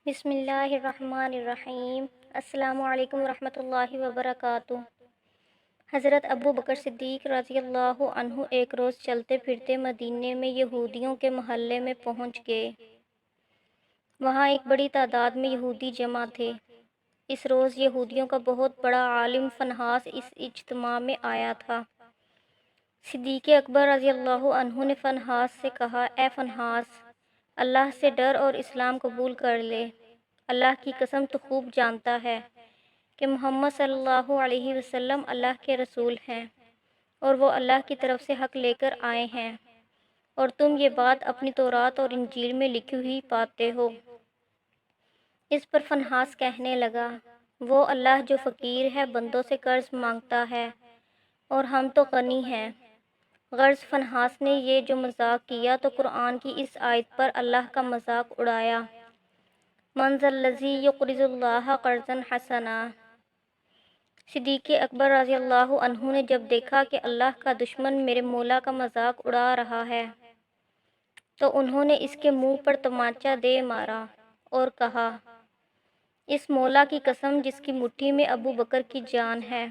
بسم اللہ الرحمن الرحیم۔ السلام علیکم ورحمۃ اللہ وبرکاتہ۔ حضرت ابو بکر صدیق رضی اللہ عنہ ایک روز چلتے پھرتے مدینے میں یہودیوں کے محلے میں پہنچ گئے۔ وہاں ایک بڑی تعداد میں یہودی جمع تھے۔ اس روز یہودیوں کا بہت بڑا عالم فنحاس اس اجتماع میں آیا تھا۔ صدیق اکبر رضی اللہ عنہ نے فنحاس سے کہا، اے فنحاس، اللہ سے ڈر اور اسلام قبول کر لے۔ اللہ کی قسم تو خوب جانتا ہے کہ محمد صلی اللہ علیہ وسلم اللہ کے رسول ہیں اور وہ اللہ کی طرف سے حق لے کر آئے ہیں، اور تم یہ بات اپنی تورات اور انجیل میں لکھی ہوئی پاتے ہو۔ اس پر فنحاس کہنے لگا، وہ اللہ جو فقیر ہے بندوں سے قرض مانگتا ہے اور ہم تو غنی ہیں۔ غرض فنحاس نے یہ جو مذاق کیا تو قرآن کی اس آیت پر اللہ کا مذاق اڑایا، من ذا الذی یقرض اللہ قرضا حسنا۔ صدیق اکبر رضی اللہ عنہ نے جب دیکھا کہ اللہ کا دشمن میرے مولا کا مذاق اڑا رہا ہے تو انہوں نے اس کے منہ پر تمانچہ دے مارا اور کہا، اس مولا کی قسم جس کی مٹھی میں ابو بکر کی جان ہے،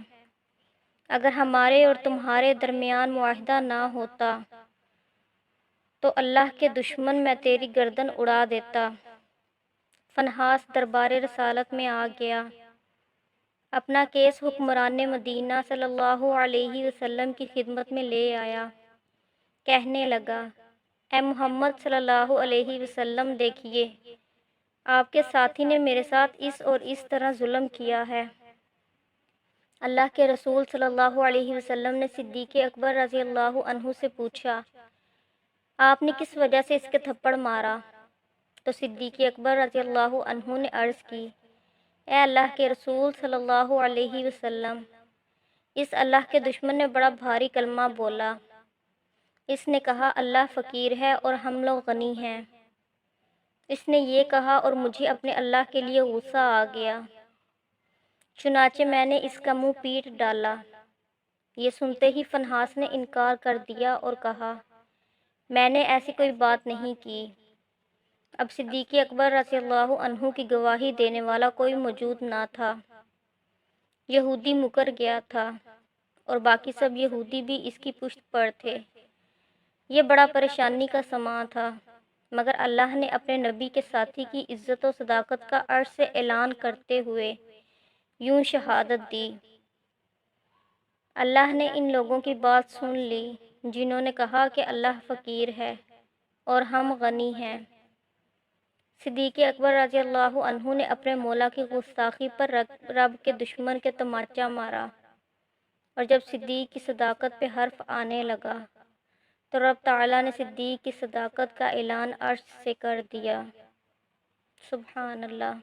اگر ہمارے اور تمہارے درمیان معاہدہ نہ ہوتا تو اللہ کے دشمن میں تیری گردن اڑا دیتا۔ فنحاس دربار رسالت میں آ گیا، اپنا کیس حکمران مدینہ صلی اللہ علیہ وسلم کی خدمت میں لے آیا۔ کہنے لگا، اے محمد صلی اللہ علیہ وسلم، دیکھیے، آپ کے ساتھی نے میرے ساتھ اس اور اس طرح ظلم کیا ہے۔ اللہ کے رسول صلی اللہ علیہ وسلم نے صدیق اکبر رضی اللہ عنہ سے پوچھا، آپ نے کس وجہ سے اس کے تھپڑ مارا؟ تو صدیق اکبر رضی اللہ عنہ نے عرض کی، اے اللہ کے رسول صلی اللہ علیہ وسلم، اس اللہ کے دشمن نے بڑا بھاری کلمہ بولا۔ اس نے کہا، اللہ فقیر ہے اور ہم لوگ غنی ہیں۔ اس نے یہ کہا اور مجھے اپنے اللہ کے لیے غصہ آ گیا، چنانچہ میں نے اس کا منہ پیٹ ڈالا۔ یہ سنتے ہی فنحاس نے انکار کر دیا اور کہا، میں نے ایسی کوئی بات نہیں کی۔ اب صدیق اکبر رضی اللہ عنہ کی گواہی دینے والا کوئی موجود نہ تھا۔ یہودی مکر گیا تھا اور باقی سب یہودی بھی اس کی پشت پر تھے۔ یہ بڑا پریشانی کا سماں تھا، مگر اللہ نے اپنے نبی کے ساتھی کی عزت و صداقت کا عرش سے اعلان کرتے ہوئے یوں شہادت دی، اللہ نے ان لوگوں کی بات سن لی جنہوں نے کہا کہ اللہ فقیر ہے اور ہم غنی ہیں۔ صدیق اکبر رضی اللہ عنہ نے اپنے مولا کی گستاخی پر رب کے دشمن کے تمانچہ مارا، اور جب صدیق کی صداقت پہ حرف آنے لگا تو رب تعالیٰ نے صدیق کی صداقت کا اعلان عرش سے کر دیا۔ سبحان اللہ۔